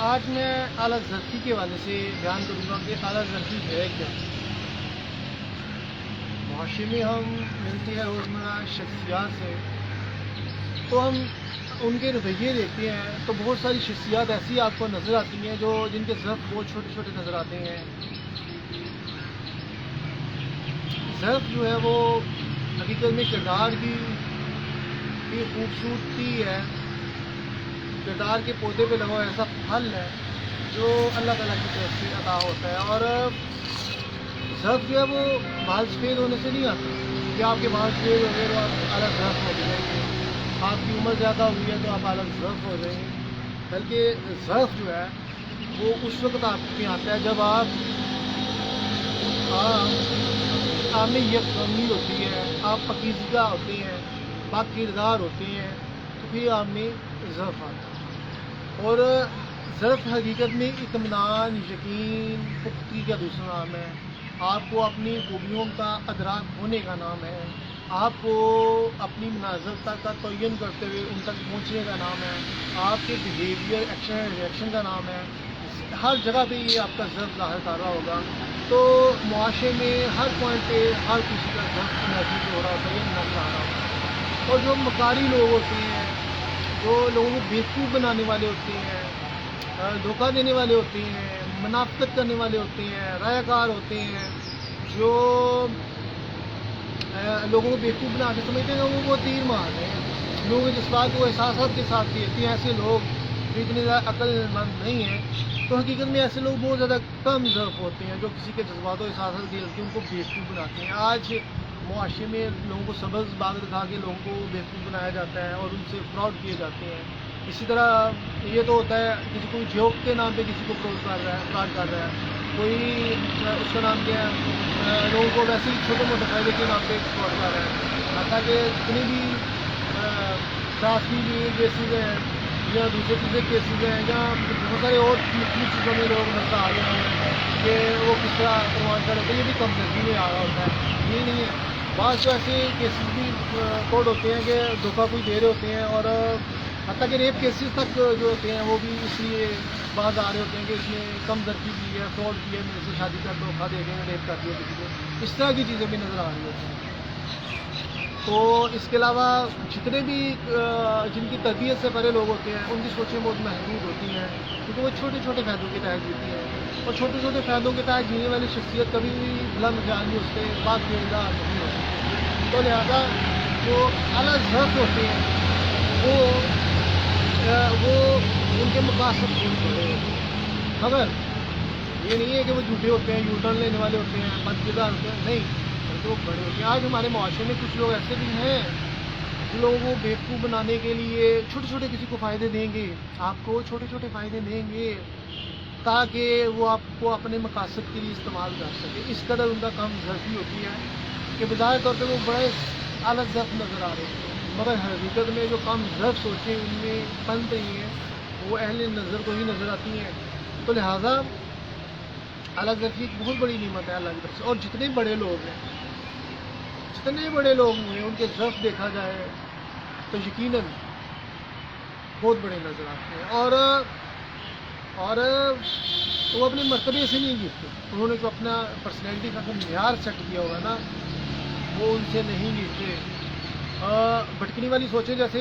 آج میں اعلیٰ ظرفی کے حوالے سے بیان کروں گا کہ اعلیٰ ظرفی ہے کیا۔ معاشرے میں ہم ملتے ہیں روزمرہ شخصیات سے، تو ہم ان کے رویے دیکھتے ہیں تو بہت ساری شخصیات ایسی آپ کو نظر آتی ہیں جن کے ظرف بہت چھوٹے چھوٹے نظر آتے ہیں۔ ظرف جو ہے وہ حقیقت میں کردار کی خوبصورتی ہے، کردار کے پودے پہ لگا ہوا ایسا پھل ہے جو اللہ تعالیٰ کی طرف سے عطا ہوتا ہے۔ اور ظرف جو ہے وہ بال سفید ہونے سے نہیں آتا کہ آپ کے بال سفید ہو گئے تو آپ اعلیٰ ظرف ہو جائیں گے، آپ کی عمر زیادہ ہوئی ہے تو آپ اعلیٰ ظرف ہو جائیں گے، بلکہ ظرف جو ہے وہ اس وقت آپ میں آتا ہے جب آپ میں یکسوئی ہوتی ہے، آپ پاکیزگی ہوتے ہیں، پاک کردار ہوتے ہیں، تو پھر آپ میں ظرف آتا ہے۔ اور ظرف حقیقت میں اطمینان، یقین، پختگی کا دوسرا نام ہے، آپ کو اپنی خوبیوں کا ادراک ہونے کا نام ہے، آپ کو اپنی مناظرتا کا تعین کرتے ہوئے ان تک پہنچنے کا نام ہے، آپ کے بیہیویئر، ایکشن، ریئیکشن کا نام ہے۔ ہر جگہ پہ یہ آپ کا ظرف ظاہر کر رہا ہوگا، تو معاشرے میں ہر پوائنٹ پہ ہر کسی کا ظرف محسوس ہو رہا ہوتا ہے، یہ نظر آ رہا ہوتا ہے۔ اور جو مکاری لوگ ہوتے ہیں، جو لوگوں کو بیوقوف بنانے والے ہوتے ہیں، دھوکہ دینے والے ہوتے ہیں، منافقت کرنے والے ہوتے ہیں، رائے کار ہوتے ہیں، جو لوگوں کو بیوقوف بنا کے سمجھتے ہیں لوگوں کو تیر مار رہے ہیں، لوگوں کے جذبات کو احساسات کے ساتھ دیتے ہیں، ایسے لوگ جو اتنے زیادہ عقل مند نہیں ہیں، تو حقیقت میں ایسے لوگ بہت زیادہ کم ظرف ہوتے ہیں جو کسی کے جذبات و احساسات کے ان کو بیوقوف بناتے ہیں۔ آج معاشرے میں لوگوں کو سبز باغ دکھا کے لوگوں کو بیوقوف بنایا جاتا ہے اور ان سے فراڈ کیے جاتے ہیں۔ اسی طرح یہ تو ہوتا ہے کسی کو جوک کے نام پہ کسی کو فراڈ کر رہا ہے، کوئی اس کا نام کیا ہے، لوگوں کو ویسے ہی چھوٹے موٹے فائدے کے نام پہ فراڈ کر رہا ہے۔ حالانکہ جتنی بھی ٹرافی کیسز ہیں یا دوسرے کیسز ہیں یا بہت سارے اور مختلف چیزوں میں لوگ نظر آ رہے ہیں کہ وہ کس طرح پروان کر رہے ہیں، یہ بھی کم نظری میں آ رہا ہوتا ہے، یہ نہیں ہے۔ بعض تو ایسے کیسز بھی کوڈ ہوتے ہیں کہ دھوکہ کوئی دے رہے ہوتے ہیں، اور حتیٰ کہ ریپ کیسز تک جو ہوتے ہیں وہ بھی اس لیے باز آ رہے ہوتے ہیں کہ اس نے کم ظرفی کی ہے، فراڈ کی ہے، میرے سے شادی کر دھوکہ دے کے ریپ کر دیا کسی کو، اس طرح کی چیزیں بھی نظر آ رہی ہوتی ہیں۔ تو اس کے علاوہ جتنے بھی جن کی تربیت سے پرے لوگ ہوتے ہیں ان کی سوچیں بہت محدود ہوتی ہیں، کیونکہ وہ چھوٹے چھوٹے فائدوں کے تحت جیتی ہیں، اور چھوٹے چھوٹے فائدوں کے تحت جینے والی شخصیت کبھی بھی بلند خیال اس سے بات کردار نہیں ہو سکتی۔ تو لہٰذا جو اعلیٰ ظرف ہوتے ہیں وہ ان کے مقاصد بہت بڑے ہوتے ہیں، مگر یہ نہیں ہے کہ وہ جھوٹے ہوتے ہیں، یو ٹرن لینے والے ہوتے ہیں، بد کردار ہوتے ہیں، نہیں، بلکہ وہ بڑے ہوتے ہیں۔ آج ہمارے معاشرے میں کچھ لوگ ایسے بھی ہیں جو لوگوں کو بیوقوف بنانے کے لیے چھوٹے چھوٹے کسی کو فائدے دیں گے، آپ کو چھوٹے چھوٹے فائدے دیں گے تاکہ وہ آپ کو اپنے مقاصد کے لیے استعمال کر سکے۔ اس قدر ان کا کام ظرفی ہوتی ہے کہ بظاہر طور پہ وہ بڑے اعلیٰ ظرف نظر آ رہے ہیں، مگر حقیقت میں جو کم ظرف سوچیں ان میں پن رہی ہیں وہ اہل نظر کو ہی نظر آتی ہیں۔ تو لہٰذا اعلیٰ ظرفی ایک بہت بڑی نعمت ہے اللہ کی طرف سے، اور جتنے بڑے لوگ ہیں، جتنے بڑے لوگ ہیں، ان کے ظرف دیکھا جائے تو یقیناً بہت بڑے نظر آتے ہیں، اور وہ اپنے مرتبے سے نہیں گرتے، انہوں نے جو اپنا پرسنالٹی کا معیار سیٹ کیا ہوگا نا وہ ان سے نہیں گرتے۔ بھٹکنی والی سوچیں، جیسے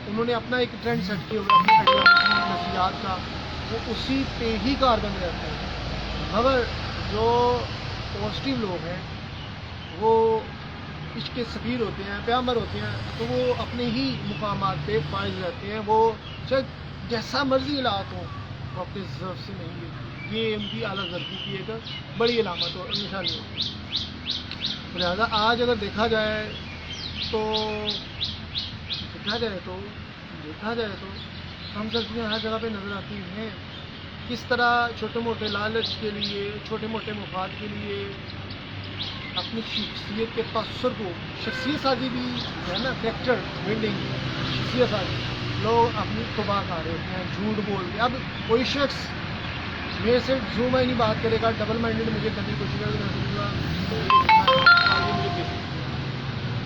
انہوں نے اپنا ایک ٹرینڈ سیٹ کیا ہوگا اپنی آئیڈیالوجی نظریات کا، وہ اسی پہ ہی کاربند رہتے ہیں، مگر جو پازیٹیو لوگ ہیں وہ عشق کے سفیر ہوتے ہیں، پیغمبر ہوتے ہیں، تو وہ اپنے ہی مقامات پہ فائز رہتے ہیں، وہ چاہے جیسا مرضی حالات ہوں وہ اپنے ظرف سے نہیں گرتے۔ یہ ان کی اعلیٰ ظرفی کی ایک بڑی علامت اور نشانی ہوتی ہے۔ لہٰذا آج اگر دیکھا جائے تو ہم ظرفیاں ہر جگہ پہ نظر آتی ہیں، کس طرح چھوٹے موٹے لالچ کے لیے، چھوٹے موٹے مفاد کے لیے اپنی شخصیت کے تاثر کو، شخصیت سازی بھی ہے نا، کریکٹر بلڈنگ، شخصیت سازی، لوگ اپنی تباہ کر رہے ہوتے ہیں جھوٹ بول کے۔ اب کوئی شخص میرے سے جو میں نہیں بات کرے گا، ڈبل مائنڈیڈ مجھے کرنے کی کوشش کرے گا،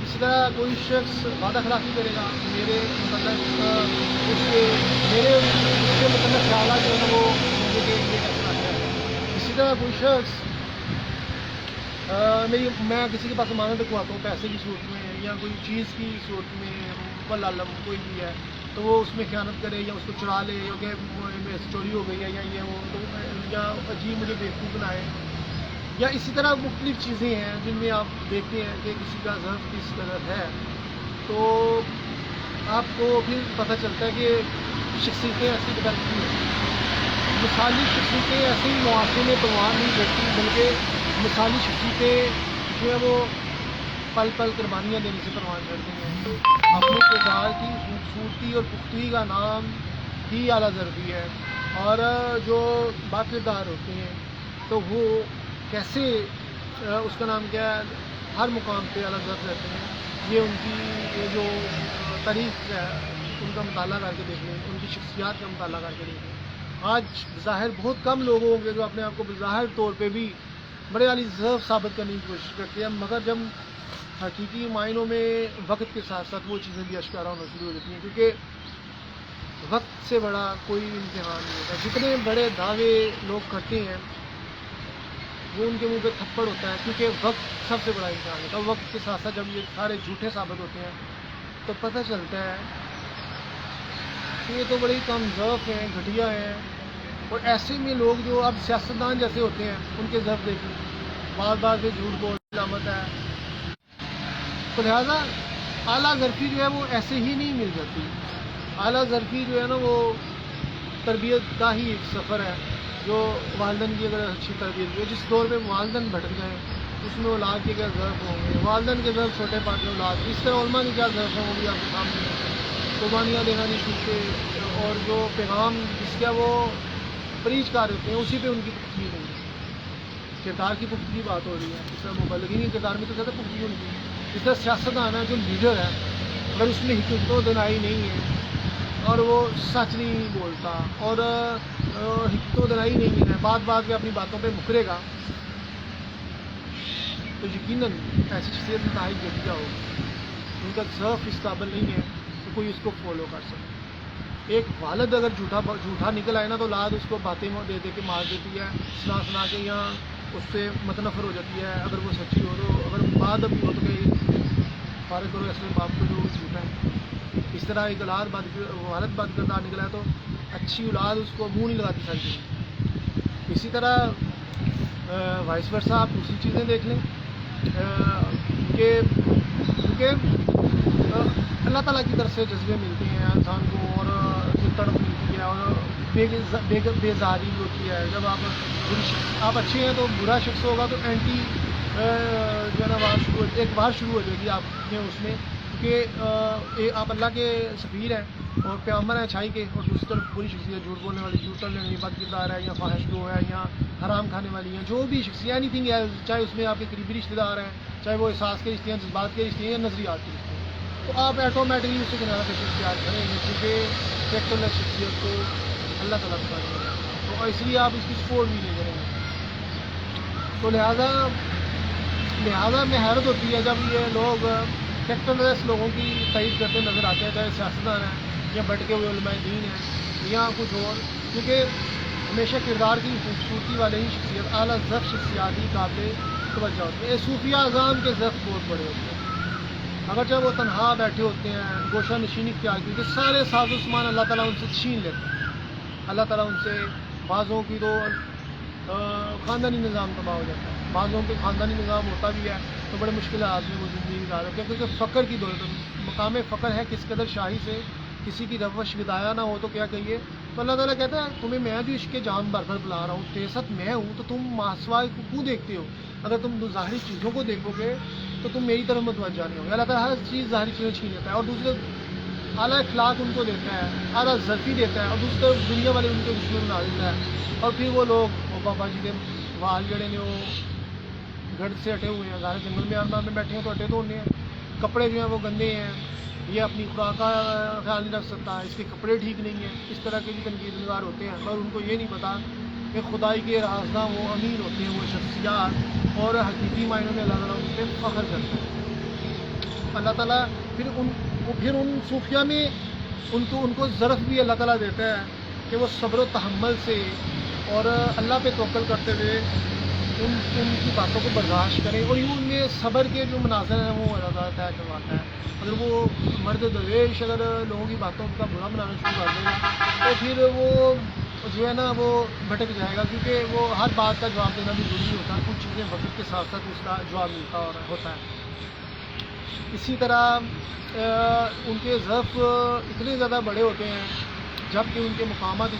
اسی طرح کوئی شخص وعدہ خلافی کرے گا میرے متعلق، میرے اندر خیالات جو ہے نا وہ یہ ایسا آتا ہے. اسی طرح کوئی شخص میں کسی کے پاس امانت رکھواتا ہوں پیسے کی صورت میں یا کوئی چیز کی صورت میں والعالم کوئی بھی ہے تو وہ اس میں خیانت کرے یا اس کو چرا لے یا کہ چوری ہو گئی ہے یا یہ وہ تو یا عجیب مجھے بیوقوف بنائے یا اسی طرح مختلف چیزیں ہیں جن میں آپ دیکھتے ہیں کہ کسی کا ظرف کس قدر ہے تو آپ کو پھر پتہ چلتا ہے کہ شخصیتیں ایسی بدلتی ہیں. مثالی شخصیتیں ایسے ہی معاشرے میں پروان نہیں کرتی بلکہ مثالی شخصیتیں جو ہے وہ پل پل قربانیاں دینے سے پروان کرتی ہیں. اپنے کردار کی خوبصورتی اور پختگی کا نام ہی اعلیٰ ظرفی ہے اور جو با کردار ہوتے ہیں تو وہ کیسے اس کا نام کیا ہے ہر مقام پہ اعلیٰ ظرف رہتے ہیں. یہ ان کی یہ جو تاریخ ہے ان کا مطالعہ کر کے دیکھ لیں, ان کی شخصیات کا مطالعہ کر کے دیکھ لیں. آج بظاہر بہت کم لوگ ہوں گے جو اپنے آپ کو بظاہر طور پہ بھی بڑے عالی ظرف ثابت کرنے کی کوشش کرتے ہیں, مگر جب حقیقی معنوں میں وقت کے ساتھ ساتھ وہ چیزیں بھی اشکارا ہونا شروع ہو جاتی ہیں کیونکہ وقت سے بڑا کوئی امتحان نہیں ہوتا. جتنے بڑے دعوے لوگ کرتے ہیں وہ ان کے منہ پہ تھپڑ ہوتا ہے کیونکہ وقت سب سے بڑا امتحان ہوتا ہے. وقت کے ساتھ ساتھ جب یہ سارے جھوٹے ثابت ہوتے ہیں تو پتہ چلتا ہے کہ یہ تو بڑی کم ظرف ہیں, گھٹیا ہیں. اور ایسے میں لوگ جو اب سیاستدان جیسے ہوتے ہیں ان کے ظرف دیکھیں بار بار سے جھوٹ بول علامت ہے. تو لہٰذا اعلیٰ ظرفی جو ہے وہ ایسے ہی نہیں مل جاتی. اعلیٰ ظرفی جو ہے نا وہ تربیت کا ہی ایک سفر ہے جو والدین کی اگر اچھی تربیت ہوئی جس دور میں والدین بھٹک گئے اس میں اولاد کے کیا ظرف ہوں گے, والدین کے ظرف چھوٹے پاٹے اولاد, اس طرح علماء کے کیا ظرف ہیں وہ بھی آپ کے سامنے قربانیاں دینا نہیں سیکھتے اور جو پیغام جس کا وہ پریچ کار ہوتے ہیں اسی پہ ان کی پختگی نہیں ہے. کردار کی پختگی بات ہو رہی ہے, اس طرح مبلغین کے کردار میں تو زیادہ پختگی ہوتی ہے. اس طرح سیاستدان ہے جو لیڈر ہے اگر اس میں حکمت و دنائی نہیں ہے اور وہ سچ نہیں بولتا اور حکمت و دنائی نہیں ہے, بات بات پہ اپنی باتوں پہ مکرے گا تو یقیناً ایسی شخصیت نتائج گھٹیا ہوگا. ان کا ظرف اس قابل نہیں ہے کہ کوئی اس کو فالو کر سکے. ایک والد اگر جھوٹا نکل آئے نا تو اولاد اس کو باتیں دے دے کے مار دیتی ہے, سنا کے یا اس سے متنفر ہو جاتی ہے. اگر وہ سچی ہو تو اگر بات ابھی ہو تو کہ فارغ کرو ایسے باپ کو جو جھوٹا ہے. اس طرح ایک والد بد کردار نکلا ہے تو اچھی اولاد اس کو منہ نہیں لگاتی ساری چیزیں. اسی طرح وائس ورثہ آپ دوسری چیزیں دیکھ لیں کہ کیونکہ اللہ تعالیٰ کی طرف سے جذبے ملتے ہیں انسان کو اور جو تڑپ ملتی ہے اور بیزاری ہوتی ہے. جب آپ اچھے ہیں تو برا شخص ہوگا تو اینٹی جو ہے نا وار شروع ہو جائے گی آپ نے اس میں, کیونکہ آپ اللہ کے سفیر ہیں اور پیغمبر ہیں اچھائی کے, اور دوسری طرف بری شخصیت جھوٹ بولنے والی, جھوٹ کرنے والی, بد کردار ہے یا فاحش گو ہے یا حرام کھانے والی ہیں, جو بھی شخصیت اینی تھنگ ہے, چاہے اس میں آپ کے قریبی رشتے دار ہیں, چاہے وہ احساس کے رشتے ہیں, جذبات کے رشتے ہیں یا نظریات کے رشتے ہیں, تو آپ آٹومیٹکلی اس سے کنارہ کشی اختیار کریں گے کیونکہ کریکٹرلیس شخصیت کو اللہ تعالیٰ پسند کرے گا تو اس لیے آپ اس کی سپورٹ بھی نہیں کریں گے. تو لہٰذا میں حیرت ہوتی ہے جب یہ لوگ کریکٹرلیس لوگوں کی تائید کرتے نظر آتے ہیں, چاہے سیاستدان ہیں یا بٹکے ہوئے علماء دین ہیں یا کچھ اور, کیونکہ ہمیشہ کردار کی خوبصورتی والے ہی شخصیت اعلیٰ ظرف شخصیاتی قابل توجہ ہوتے ہیں. صوفیہ اعظام کے ظرف بہت بڑے ہوتے ہیں, اگر جب وہ تنہا بیٹھے ہوتے ہیں, گوشہ نشینی اختیار کی, کہ سارے ساز و سامان اللہ تعالیٰ ان سے چھین لیتے ہیں. اللہ تعالیٰ ان سے بعضوں کی تو خاندانی نظام تباہ ہو جاتا ہے, بعضوں کے خاندانی نظام ہوتا بھی ہے تو بڑے مشکلات میں وہ زندگی گزار رہے ہیں کیونکہ فقر کی دولت, مقام فقر ہے کس قدر شاہی سے کسی کی روش ودایا نہ ہو تو کیا کہیے. تو اللہ تعالیٰ کہتا ہے تمہیں میں جو عشق جان بھر بھر بلا رہا ہوں, تیرے ساتھ میں ہوں, تو تم ماسوائے کو کیوں دیکھتے ہو؟ اگر تم ظاہری چیزوں کو دیکھو گے تو تم میری طرف متوجہ نہیں ہوگے. اللہ تعالیٰ ہر چیز ظاہری چیزیں چھین لیتا ہے اور دوسرے اعلیٰ اخلاق ان کو دیتا ہے, اعلیٰ ظرفی دیتا ہے, اور دوسری طرف دنیا والے ان کے دشمن بنا دیتا ہے. اور پھر وہ لوگ وہ بابا جی کے وال جڑے نے وہ گھر سے ہٹے ہوئے ہیں, ظاہر جنگل میں آنمان میں بیٹھے ہیں تو ہٹے تو ہونے ہیں, کپڑے جو ہیں وہ گندے ہیں, یہ اپنی خوراک کا خیال نہیں رکھ سکتا, اس کے کپڑے ٹھیک نہیں ہیں, اس طرح کے بھی تنقید نگار ہوتے ہیں. اور ان کو یہ نہیں پتا کہ خدائی کے رازداں وہ امین ہوتے ہیں, وہ شخصیات, اور حقیقی معنوں میں اللہ تعالیٰ ان پہ فخر کرتا ہے. اللہ تعالیٰ پھر ان صوفیہ میں ان کو ظرف بھی اللہ تعالیٰ دیتا ہے کہ وہ صبر و تحمل سے اور اللہ پہ توکل کرتے ہوئے ان کی باتوں کو برداشت کریں، اور یوں ان میں صبر کے جو مناظر ہیں وہ اللہ تعالیٰ طے کرواتا ہے۔ اگر وہ مرد درویش اگر لوگوں کی باتوں کا برا بنانا شروع کر دے گا تو پھر وہ جو ہے نا وہ بھٹک جائے گا، کیونکہ وہ ہر بات کا جواب دینا بھی ضروری ہوتا ہے، کچھ چیزیں وقت کے ساتھ ساتھ اس کا جواب ملتا ہوتا ہے۔ اسی طرح ان کے ظرف اتنے زیادہ بڑے ہوتے ہیں، جبکہ ان کے مقامات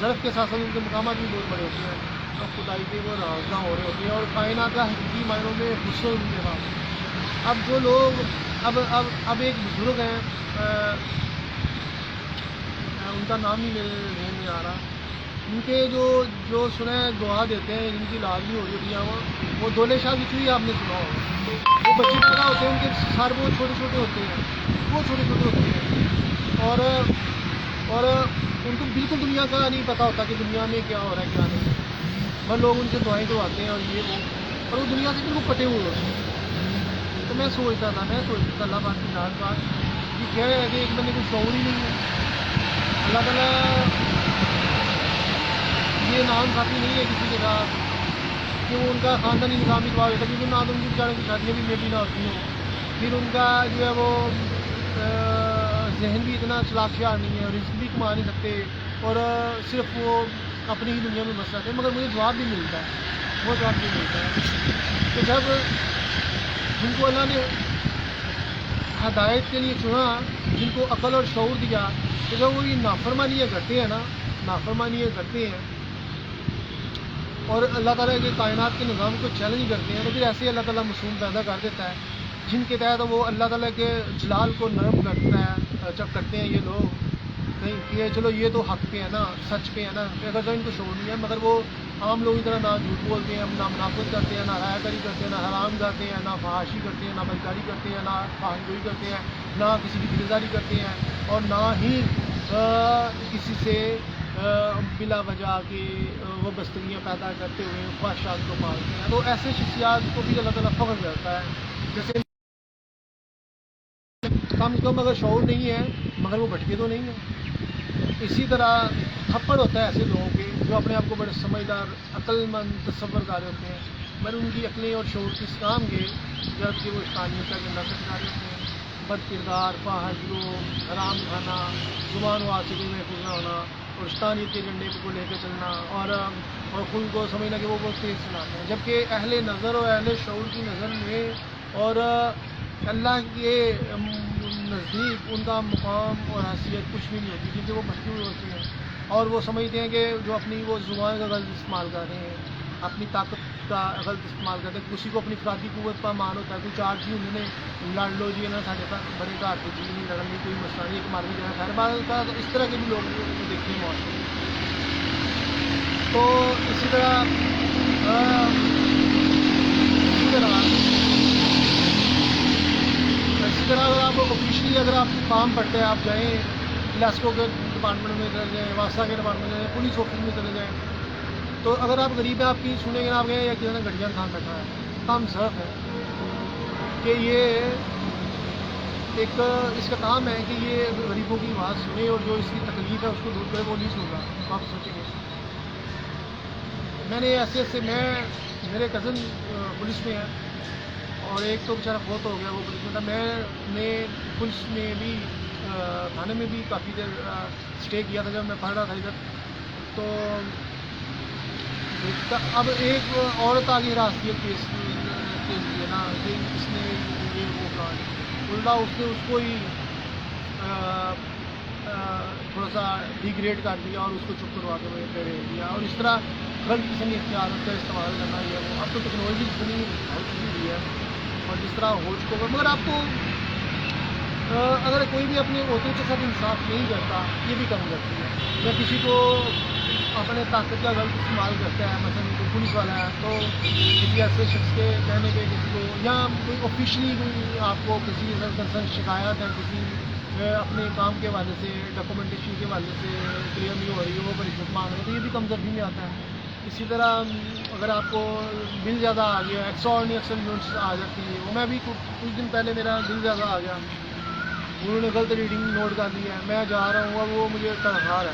ظرف کے ساتھ ساتھ ان کے مقامات بھی بہت بڑے ہوتے ہیں، اور خدائی کے وہ رازداں ہو رہے ہوتے ہیں، اور کائنات کا حقیقی معنوں میں حسن ان کے پاس۔ اب جو لوگ اب ایک بزرگ ہیں، ان کا نام ہی میرے ذہن میں آ رہا، ان کے جو سنیں دعا دیتے ہیں، جن کی لازمی ہو رہی ہوتی ہے، وہ دولے شاہ بچوئی آپ نے سنا ہوگا۔ وہ بچے پیدا ہوتے ہیں، ان کے سر بہت چھوٹے چھوٹے ہوتے ہیں، بہت چھوٹے چھوٹے ہوتے ہیں، اور ان کو بالکل دنیا کا نہیں پتہ ہوتا کہ دنیا میں کیا ہو رہا ہے کیا نہیں، بس لوگ ان سے دعائیں کرواتے ہیں اور یہ وہ، اور وہ دنیا سے بالکل پٹے ہوئے ہوتے ہیں۔ تو میں سوچتا تھا اللہ پاک کی ذات بات کہ کیا ہے کہ ایک بندے کو شعور ہی نہیں ہے۔ اللہ تعالیٰ یہ نام کافی نہیں ہے کسی کے ساتھ کہ وہ ان کا خاندانی نظام بھی دعا دیتا ہے، کیونکہ نہ تو ان کی بیچاروں کی شادیاں بھی میں بھی نہ ہوتی ہوں، پھر ان کا جو ہے وہ ذہن بھی اتنا چلاک شیار نہیں ہے، رزق بھی کما نہیں سکتے، اور صرف وہ اپنی ہی دنیا میں بس جاتے ہیں۔ مگر مجھے جواب بھی ملتا ہے، وہ جواب بھی ملتا ہے کہ جب جن کو اللہ نے ہدایت کے لیے چنا، جن کو عقل اور شعور دیا، کہ جب وہ یہ نافرمانیاں کرتے ہیں نا، نافرمانیاں کرتے ہیں اور اللہ تعالیٰ کے کائنات کے نظام کو چیلنج کرتے ہیں، تو پھر ایسے اللہ تعالیٰ معصوم پیدا کر دیتا ہے جن کے تحت وہ اللہ تعالیٰ کے جلال کو نرم کرتا ہے، جب کرتے ہیں یہ لوگ نہیں کہ چلو یہ تو حق پہ ہے نا، سچ پہ ہے نا، اگر تو ان کو شعور نہیں ہے، مگر وہ عام لوگوں کی طرح نہ جھوٹ بولتے ہیں، نہ منافقت کرتے ہیں، نہ رایا کاری کرتے ہیں، نہ حرام کرتے ہیں، نہ فحاشی کرتے ہیں، نہ بدکاری کرتے ہیں، نہ فحش گوئی کرتے ہیں، نہ کسی کی دلداری کرتے ہیں، اور نہ ہی کسی سے بلا وجہ کے وہ بستگیاں پیدا کرتے ہوئے خواہشات کو پالتے ہیں۔ تو ایسے شخصیات کو بھی اللہ تعالیٰ فخر کرتا ہے، جیسے کم سے کم اگر شعور نہیں ہے مگر وہ بھٹکے تو نہیں ہیں۔ اسی طرح تھپڑ ہوتا ہے ایسے لوگوں کے جو اپنے آپ کو بڑے سمجھدار، عقل مند تصور کر رہے ہوتے ہیں، مگر ان کی عقلیں اور شعور کس کام کے، جبکہ وہ شیطانیت کا گندا سرکار ہوتے ہیں۔ بد کردار، فحش لوگ، حرام کھانا، زبان و آسے میں محفوظ نہ ہونا، اور شیطانیت کے ڈنڈے کو لے کے چلنا، اور خود کو سمجھنا کہ وہ بہت تیز چلاتے ہیں، جبکہ اہل نظر اور اہل شعور کی نظر میں اور اللہ کے نزدیک ان کا مقام اور حیثیت کچھ بھی نہیں ہوتی، کیونکہ وہ بھٹکے ہوئے ہوتے ہیں، اور وہ سمجھتے ہیں کہ جو اپنی وہ زبان کا غلط استعمال کر رہے ہیں، اپنی طاقت کا غلط استعمال کرتے ہیں، کسی کو اپنی افرادی قوت کا مان ہوتا ہے، کوئی چار جی انہوں نے لڑ لو جی نا ساڑھے بڑے گھر کے جی نہیں لڑنے کوئی مسئلہ نہیں، ایک مارنے جانا خیر بات ہوتا ہے، تو اس طرح کے بھی لوگ دیکھتے ہیں معاشرے میں۔ تو اسی طرح اگر آپ آفیشلی اگر آپ کام پڑتے ہیں، آپ جائیں لیسکو کے ڈپارٹمنٹ میں چلے جائیں، واسطہ کے ڈپارٹمنٹ میں جائیں، پولیس آفس میں چلے جائیں، تو اگر آپ غریب ہیں آپ کی سنیں گے نا، آپ کہیں یا کسی نے گھڑیاں خان بیٹھا ہے، کام ظرف ہے کہ یہ ایک اس کا کام ہے کہ یہ غریبوں کی آواز سنے اور جو اس کی تکلیف ہے اس کو دور کرے، وہ نہیں سن رہا۔ آپ سوچیں گے میں نے ایسے میرے کزن پولیس میں ہیں، اور ایک تو بیچارہ فوت ہو گیا، وہ پولیس میں تھا، میں نے پولیس میں بھی تھانے میں بھی کافی دیر اسٹے کیا تھا جب میں پڑھ رہا تھا ادھر۔ تو اب ایک عورت آگے حراست کیس لیے نا کہ اس نے یہ وہ پلان الٹا اس نے اس کو ہی تھوڑا سا ڈیگریڈ کر دیا اور اس کو چپ کروا کے بھیج دیا، اور اس طرح غلط قسم کی اختیارات کا استعمال کرنا یہ وہ اب تو ٹیکنالوجی اتنی بہت چکی ہوئی ہے، اور جس طرح ہو چکا ہوگا، مگر آپ کو اگر کوئی بھی اپنے عہدے کے ساتھ انصاف نہیں کرتا، یہ بھی کم کرتی ہے، یا کسی کو اپنے طاقت کا غلط استعمال کرتا ہے، مثلا کوئی پولیس والا ہے تو کسی ایسے شخص کے کہنے پہ کسی کو، یا کوئی آفیشلی کوئی آپ کو کسی کنسرن شکایت ہے کسی اپنے کام کے حوالے سے، ڈاکومنٹیشن کے حوالے سے کلیئر نہیں ہو رہی ہے، وہ رشوت مانگ رہے ہیں، تو یہ بھی کم درجی میں آتا ہے۔ اسی طرح اگر آپ کو بل زیادہ آ گیا، ایکسٹرا اکثر یونٹس آ جاتی ہے، وہ میں بھی کچھ دن پہلے میرا بل زیادہ آ گیا، انہوں نے غلط ریڈنگ نوٹ کر لی ہے، میں جا رہا ہوں، اب وہ مجھے تنخواہ ہے،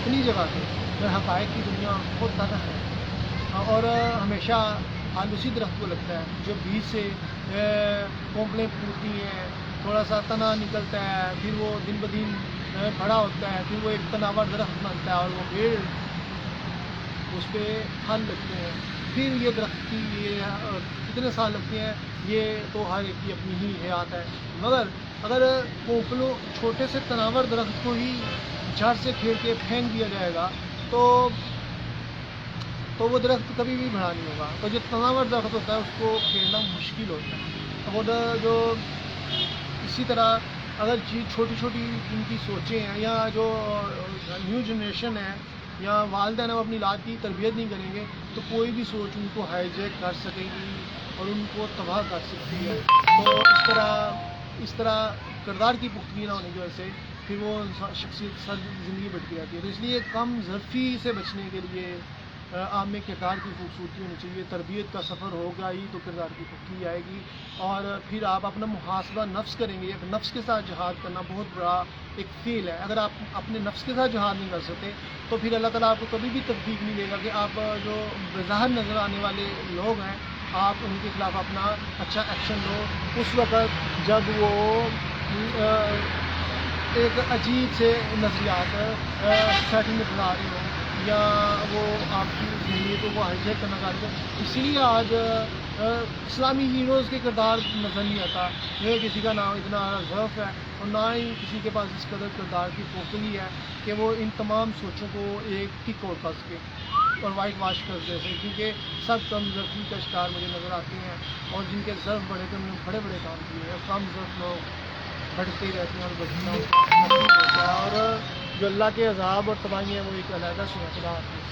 اپنی جگہ پہ حقائق کی دنیا بہت طرح ہے، اور ہمیشہ پھل اسی درخت کو لگتا ہے جو بیج سے پوپلیں پھوٹتی ہیں، تھوڑا سا تنا نکلتا ہے، پھر وہ دن بدن بڑا ہوتا ہے، پھر وہ ایک تناور درخت بنتا ہے اور وہ پیڑ اس پہ پھل لگتے ہیں، پھر یہ درخت کی یہ کتنے سال لگتے ہیں، یہ تو ہر ایک کی اپنی ہی حیات ہے۔ مگر اگر پوپلوں چھوٹے سے تناور درخت کو ہی جڑ سے کھیر کے پھینک دیا جائے گا تو وہ درخت کبھی بھی بڑا نہیں ہوگا۔ تو جو تناور درخت ہوتا ہے اس کو کھیرنا مشکل ہوتا ہے، اور جو اسی طرح اگر چھوٹی چھوٹی ان کی سوچیں ہیں، یا جو نیو جنریشن ہے یا والدین ہیں وہ اپنی اولاد کی تربیت نہیں کریں گے تو کوئی بھی سوچ ان کو ہائی جیک کر سکے گی اور ان کو تباہ کر سکتی ہے۔ تو اس طرح کردار کی پختگی نہ ہونے کی وجہ سے پھر وہ شخصیت زندگی بٹتی رہتی ہے۔ تو اس لیے کم ظرفی سے بچنے کے لیے آپ میں کردار کی خوبصورتی ہونی چاہیے، تربیت کا سفر ہوگا ہی تو کردار کی پختگی آئے گی، اور پھر آپ اپنا محاسبہ نفس کریں گے۔ ایک نفس کے ساتھ جہاد کرنا بہت بڑا ایک فیل ہے۔ اگر آپ اپنے نفس کے ساتھ جہاد نہیں کر سکتے تو پھر اللہ تعالیٰ آپ کو کبھی بھی توفیق نہیں دے گا کہ آپ جو بظاہر نظر آنے والے لوگ ہیں آپ ان کے خلاف اپنا اچھا ایکشن لو اس وقت جب وہ ایک عجیب سے نظریات سوسائٹی میں پھیلا رہے ہوں یا وہ آپ کی ذہنیتوں کو ہائیجیک کرنا چاہتے ہیں۔ اسی لیے آج اسلامی ہیروز کے کردار نظر نہیں آتا، نہ کسی کا نام اتنا ضعف ہے اور نہ ہی کسی کے پاس اس قدر کردار کی پختگی ہے کہ وہ ان تمام سوچوں کو ایک ٹک اور کر سکے اور وائٹ واش کر دے سکے، کیونکہ سب کم ظرفی کا شکار مجھے نظر آتے ہیں، اور جن کے ظرف بڑے تھے انہوں نے بڑے بڑے کام کیے، اور کم ظرف لوگ بڑھتے ہی رہتے ہیں اور بڑھنا ہوتا ہے، اور جو اللہ کے عذاب اور تباہی ہیں وہ ایک علیحدہ سی ہے۔ خدا حافظ۔